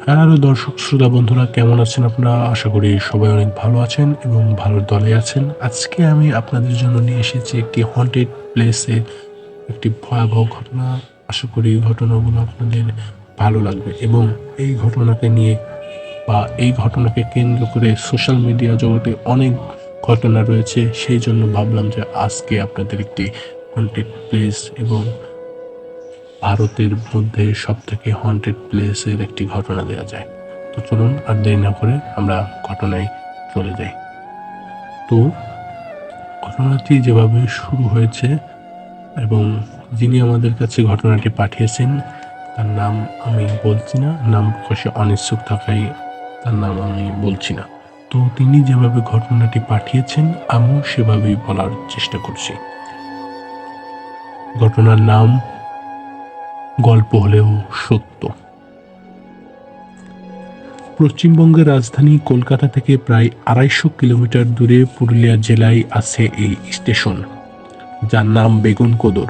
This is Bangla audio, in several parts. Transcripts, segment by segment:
হ্যালো দর্শক শ্রোতা বন্ধুরা, কেমন আছেন আপনারা? আশা করি সবাই অনেক ভালো আছেন এবং ভালোর দলে আছেন। আজকে আমি আপনাদের জন্য নিয়ে এসেছি একটি হন্টেড প্লেসে একটি ভয়াবহ ঘটনা। আশা করি এই ঘটনাগুলো আপনাদের ভালো লাগবে এবং এই ঘটনাকে নিয়ে বা এই ঘটনাকে কেন্দ্র করে সোশ্যাল মিডিয়া জগতে অনেক ঘটনা রয়েছে। সেই জন্য ভাবলাম যে আজকে আপনাদের একটি হন্টেড প্লেস এবং ভারতের মধ্যে সবথেকে হন্টেড প্লেসের একটি ঘটনা দেওয়া যায়। তো চলুন আর দেরি না করে আমরা ঘটনায় চলে যাই। তো ঘটনাটি যেভাবে শুরু হয়েছে এবং যিনি আমাদের কাছে ঘটনাটি পাঠিয়েছেন তার নাম আমি বলছি না, নাম প্রকাশে অনিচ্ছুক থাকায় তার নাম আমি বলছি না। তো তিনি যেভাবে ঘটনাটি পাঠিয়েছেন আমিও সেভাবেই বলার চেষ্টা করছি। ঘটনার নাম গল্প হলেও সত্য। পশ্চিমবঙ্গের রাজধানী কলকাতা থেকে প্রায় ২৫০ কিলোমিটার দূরে পুরুলিয়া জেলায় আছে এই স্টেশন, যার নাম বেগুনকোদর।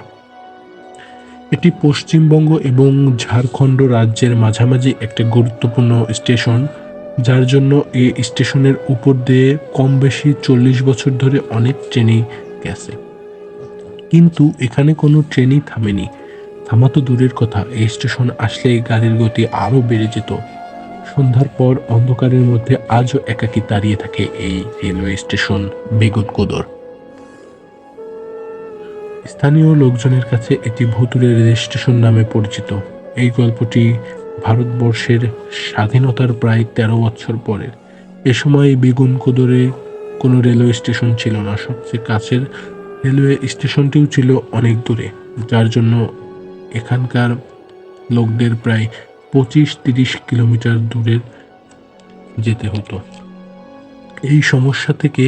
এটি পশ্চিমবঙ্গ এবং ঝাড়খণ্ড রাজ্যের মাঝামাঝি একটা গুরুত্বপূর্ণ স্টেশন, যার জন্য এই স্টেশনের উপর দিয়ে কম বেশি ৪০ বছর ধরে অনেক ট্রেনই গেছে। কিন্তু এখানে কোনো ট্রেনই থামেনি। থামা তো দূরের কথা, এই স্টেশন আসলেই গাড়ির গতি আরও বেড়ে যেত। সন্ধ্যার পর অন্ধকারের মধ্যে আজও একাকী দাঁড়িয়ে থাকে এই রেলওয়ে স্টেশন বেগুনকোদর। স্থানীয় লোকজনের কাছে এটি ভুতুড়ে রেল স্টেশন নামে পরিচিত। এই গল্পটি ভারতবর্ষের স্বাধীনতার প্রায় ১৩ বছর পরের। এ সময় বেগুনকোদরে কোনো রেলওয়ে স্টেশন ছিল না। সবচেয়ে কাছের রেলওয়ে স্টেশনটিও ছিল অনেক দূরে, যার জন্য এখানকার লোকদের প্রায় ২৫-৩০ কিলোমিটার দূরে যেতে হতো। এই সমস্যা থেকে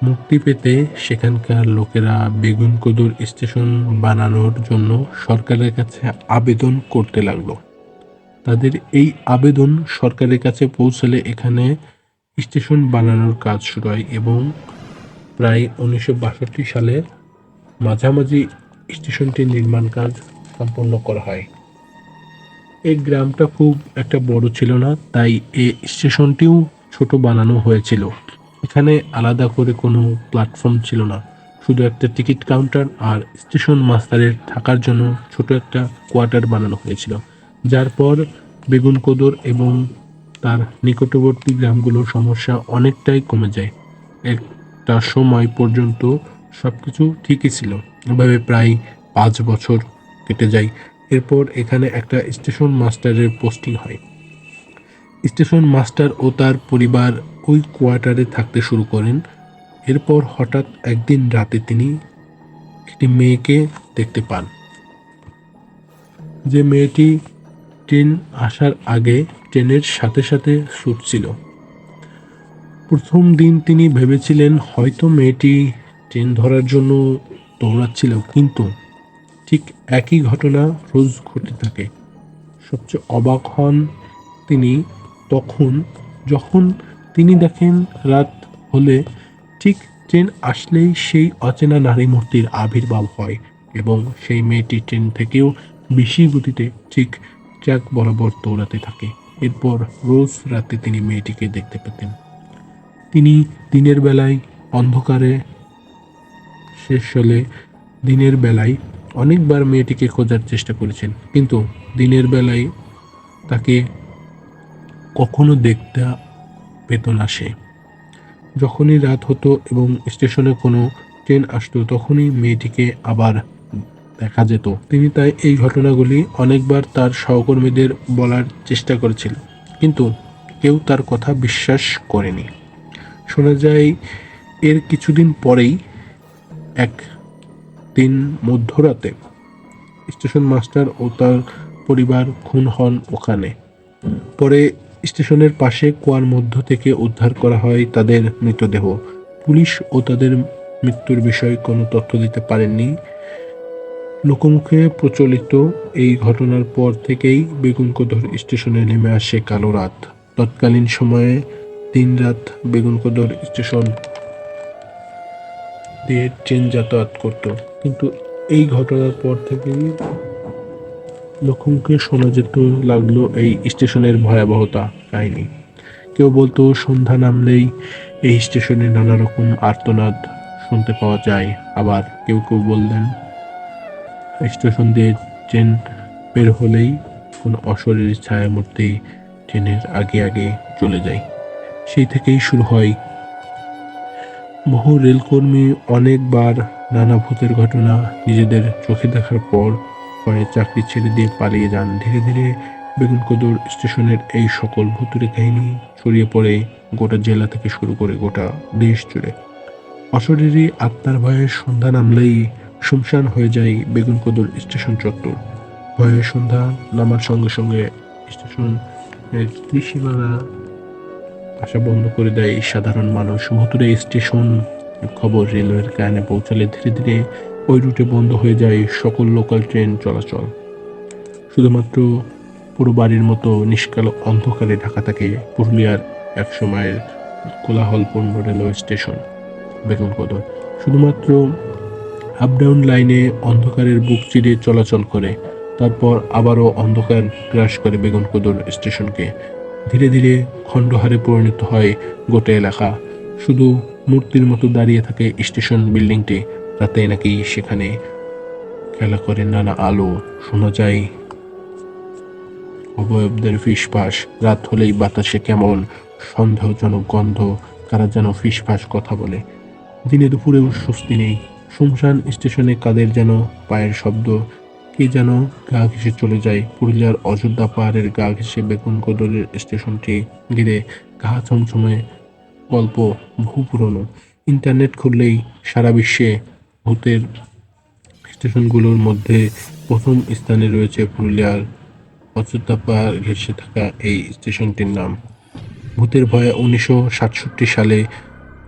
মুক্তি পেতে সেখানকার লোকেরা বেগুনকোদর স্টেশন বানানোর জন্য সরকারের কাছে আবেদন করতে লাগলো। তাদের এই আবেদন সরকারের কাছে পৌঁছালে এখানে স্টেশন বানানোর কাজ শুরু হয় এবং প্রায় ১৯৬২ সালে মাঝামাঝি স্টেশনটির নির্মাণ কাজ সম্পন্ন করা হয়। এই গ্রামটা খুব একটা বড় ছিল না, তাই এই স্টেশনটিও ছোট বানানো হয়েছিল। এখানে আলাদা করে কোনো প্ল্যাটফর্ম ছিল না, শুধু একটা টিকিট কাউন্টার আর স্টেশন মাস্টারের থাকার জন্য ছোট একটা কোয়ার্টার বানানো হয়েছিল। যার পর বেগুনকোদর এবং তার নিকটবর্তী গ্রামগুলোর সমস্যা অনেকটাই কমে যায়। একটা সময় পর্যন্ত সবকিছু ঠিকই ছিল। এভাবে প্রায় ৫ বছর কেটে যায়। এরপর এখানে একটা স্টেশন মাস্টারের পোস্টিং হয়। স্টেশন মাস্টার ও তার পরিবার ওই কোয়ার্টারে থাকতে শুরু করেন। এরপর হঠাৎ একদিন রাতে তিনি একটি মেয়েকে দেখতে পান। যে মেয়েটি ট্রেন আসার আগে ট্রেনের সাথে সাথে ছুটছিল। প্রথম দিন তিনি ভেবেছিলেন হয়তো মেয়েটি ট্রেন ধরার জন্য দৌড়াচ্ছিল, কিন্তু ঠিক একই ঘটনা রোজ ঘটতে থাকে। সবচেয়ে অবাক হন তিনি তখন, যখন তিনি দেখেন রাত হলে ঠিক ট্রেন আসলেই সেই অচেনা নারী মূর্তির আবির্ভাব হয় এবং সেই মেয়েটি ট্রেন থেকেও বেশি গতিতে ঠিক ট্র্যাক বরাবর দৌড়াতে থাকে। এরপর রোজ রাতে তিনি মেয়েটিকে দেখতে পেতেন। তিনি দিনের বেলায় অন্ধকারে শেষ হলে দিনের বেলায় অনেকবার মেয়েটিকে খোঁজার চেষ্টা করেছেন, কিন্তু দিনের বেলায় তাকে কখনো দেখতে পেত না সে। যখনই রাত হতো এবং স্টেশনে কোনো ট্রেন আসতো তখনই মেয়েটিকে আবার দেখা যেত। তিনি তাই এই ঘটনাগুলি অনেকবার তার সহকর্মীদের বলার চেষ্টা করেছিল, কিন্তু কেউ তার কথা বিশ্বাস করেনি। শোনা যায় এর কিছুদিন পরেই একদিন মধ্যরাতে স্টেশন মাস্টার ও তার পরিবার খুন হন ওখানে। পরে স্টেশনের পাশে কুয়ার মধ্য থেকে উদ্ধার করা হয় তাদের মৃতদেহ। পুলিশ ও তাদের মৃত্যুর বিষয়ে কোনো তথ্য দিতে পারেননি। লোকমুখে প্রচলিত এই ঘটনার পর থেকেই বেগুনকোদর স্টেশনে নেমে আসে কালো রাত। তৎকালীন সময়ে দিন-রাত বেগুনকোদর স্টেশন দিয়ে ট্রেন যাতায়াত করত, কিন্তু এই ঘটনার পর থেকেই লক্ষণকে শোনা যেত লাগলো এই স্টেশনের ভয়াবহতা কাহিনী। কেউ বলতো সন্ধ্যা নামলেই এই স্টেশনে নানা রকম আর্তনাদ শুনতে পাওয়া যায়, আবার কেউ কেউ বললেন স্টেশন দিয়ে ট্রেন বের হলেই কোনো অশরীরী ছায়ামূর্তি ট্রেনের আগে আগে চলে যায়। সেই থেকেই শুরু হয় বহু রেলকর্মী অনেকবার নানা ভূতের ঘটনা নিজেদের চোখে দেখার পর পরে চাকরি ছেড়ে দিয়ে পালিয়ে যান। ধীরে ধীরে বেগুনকোদর স্টেশনের এই সকল ভুতুড়ে কাহিনী ছড়িয়ে পড়ে গোটা জেলা থেকে শুরু করে গোটা দেশ জুড়ে। অশরীরী আত্মার ভয়ে সন্ধ্যা নামলেই শুমশান হয়ে যায় বেগুনকোদর স্টেশন চত্বর। ভয়ে সন্ধ্যা নামার সঙ্গে সঙ্গে স্টেশন ত্রিসীমানা আসা বন্ধ করে দেয় সাধারণ মানুষ। ভুতুড়ে স্টেশন খবর রেলওয়ের কানে পৌঁছালে ধীরে ধীরে ওই রুটে বন্ধ হয়ে যায় সকল লোকাল ট্রেন চলাচল। শুধুমাত্র পুরো বাড়ির মতো নিষ্কাল অন্ধকারে ঢাকা থাকে পুরুলিয়ার এক সময়ের কোলাহলপূর্ণ রেলওয়ে স্টেশন বেগুনকোদর। শুধুমাত্র আপ ডাউন লাইনে অন্ধকারের বুক চিরে চলাচল করে, তারপর আবারও অন্ধকার গ্রাস করে বেগুনকোদর স্টেশনকে। ধীরে ধীরে খণ্ডহারে পরিণত হয় গোটা এলাকা। শুধু মূর্তির মতো দাঁড়িয়ে থাকে স্টেশন বিল্ডিংটি। রাতে নাকি সেখানে খেলা করে নানা আলো, শোনা যায় অবয়বদের ফিসফাস। রাত হলেই বাতাসে কেমন সন্দেহজনক গন্ধ, কারা যেন ফিসফাস কথা বলে। দিনে দুপুরেও স্বস্তি নেই। শুমশান স্টেশনে কাদের যেন পায়ের শব্দ, কে যেন গা ঘেঁষে চলে যায়। পুরুলিয়ার অযোধ্যা পাহাড়ের গা ঘেঁষে বেগুনকোদরের স্টেশনটি ঘিরে গা ছমছমে গল্প বহু পুরনো। ইন্টারনেট খুললেই সারা বিশ্বে ভূতের স্টেশনগুলোর মধ্যে প্রথম স্থানে রয়েছে পুরুলিয়ার অযোধ্যা পাহাড় ঘেঁষে থাকা এই স্টেশনটির নাম। ভূতের ভয়ে 1967 সালে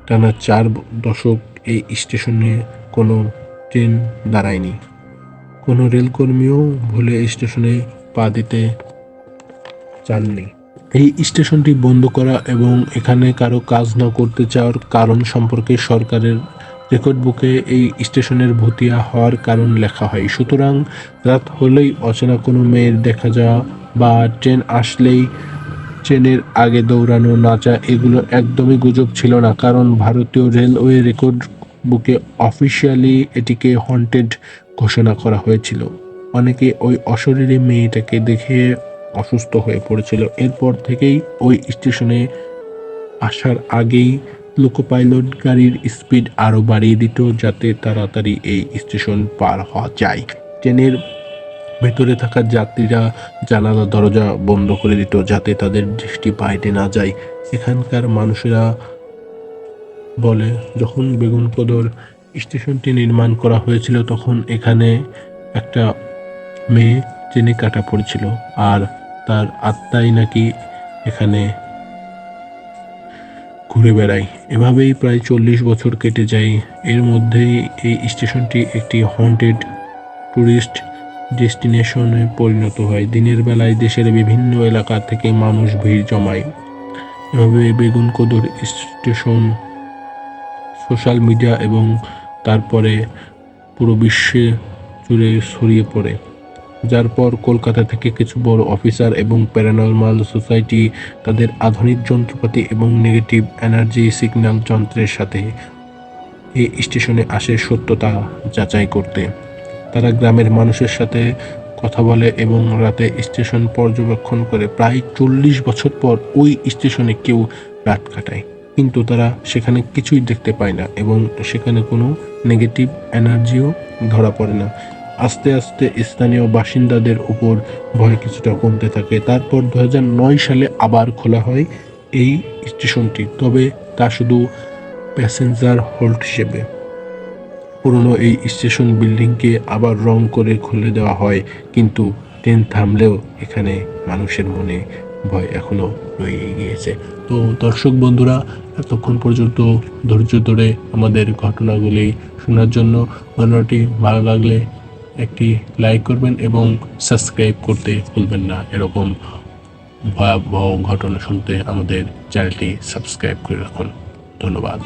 টানা 4 দশক এই স্টেশনে কোনো ট্রেন দাঁড়ায়নি। কোনো রেলকর্মীও ভুলে স্টেশনে পা দিতে চাননি। এই স্টেশনটি বন্ধ করা এবং এখানে কারো কাজ না করতে চাওয়ার কারণ সম্পর্কে সরকারের রেকর্ড বুকে এই স্টেশনের ভুতিয়া হওয়ার কারণ লেখা হয়। সুতরাং রাত হলেই অচেনা কোনো মেয়ের দেখা যাওয়া বা ট্রেন আসলেই ট্রেনের আগে দৌড়ানো, নাচা এগুলো একদমই গুজব ছিল না, কারণ ভারতীয় রেলওয়ে রেকর্ড বুকে অফিসিয়ালি এটিকে হন্টেড ঘোষণা করা হয়েছিল। অনেকে ওই অশরীরী মেয়েটাকে দেখে অসুস্থ হয়ে পড়েছিল। এরপর থেকেই ওই স্টেশনে আসার আগেই লোকো পাইলট গাড়ির স্পিড আরও বাড়িয়ে দিত যাতে তাড়াতাড়ি এই স্টেশন পার হওয়া যায়। ট্রেনের ভেতরে থাকা যাত্রীরা জানালা দরজা বন্ধ করে দিত যাতে তাদের দৃষ্টি বাইরে না যায়। এখানকার মানুষেরা বলে যখন বেগুনকোদর স্টেশনটি নির্মাণ করা হয়েছিল তখন এখানে একটা মেয়ে ট্রেনে কাটা পড়েছিল, আর তার আত্মাই নাকি এখানে ঘুরে বেড়ায়। এভাবেই প্রায় 40 বছর কেটে যায়। এর মধ্যেই এই স্টেশনটি একটি হন্টেড ট্যুরিস্ট ডেস্টিনেশনে পরিণত হয়। দিনের বেলায় দেশের বিভিন্ন এলাকা থেকে মানুষ ভিড় জমায়। এভাবে বেগুনকোদর স্টেশন সোশ্যাল মিডিয়া এবং তারপরে পুরো বিশ্বে জুড়ে ছড়িয়ে পড়ে, যার পর কলকাতা থেকে কিছু বড় অফিসার এবং প্যারানর্মাল সোসাইটি তাদের আধুনিক যন্ত্রপাতি এবং নেগেটিভ এনার্জি সিগন্যাল যন্ত্রের সাথে এই স্টেশনে আসে সত্যতা যাচাই করতে। তারা গ্রামের মানুষের সাথে কথা বলে এবং রাতে স্টেশন পর্যবেক্ষণ করে। প্রায় 40 বছর পর ওই স্টেশনে কেউ রাত কাটায়, কিন্তু তারা সেখানে কিছুই দেখতে পায় না এবং সেখানে কোনো নেগেটিভ এনার্জিও ধরা পড়ে না। আস্তে আস্তে স্থানীয় বাসিন্দাদের উপর ভয় কিছুটা কমতে থাকে। তারপর 2009 সালে আবার খোলা হয় এই স্টেশনটি, তবে তা শুধু প্যাসেঞ্জার হোল্ড হিসেবে। পুরনো এই স্টেশন বিল্ডিংকে আবার রং করে খুলে দেওয়া হয়, কিন্তু ট্রেন থামলেও এখানে মানুষের মনে ভয় এখনো রয়ে গিয়েছে। তো দর্শক বন্ধুরা, এতক্ষণ পর্যন্ত ধৈর্য ধরে আমাদের ঘটনাগুলি শোনার জন্য ঘটনাটি ভালো লাগলে একটি লাইক করবেন এবং সাবস্ক্রাইব করতে ভুলবেন না। এরকম ভয়াবহ ঘটনা শুনতে আমাদের চ্যানেলটি সাবস্ক্রাইব করে রাখুন। ধন্যবাদ।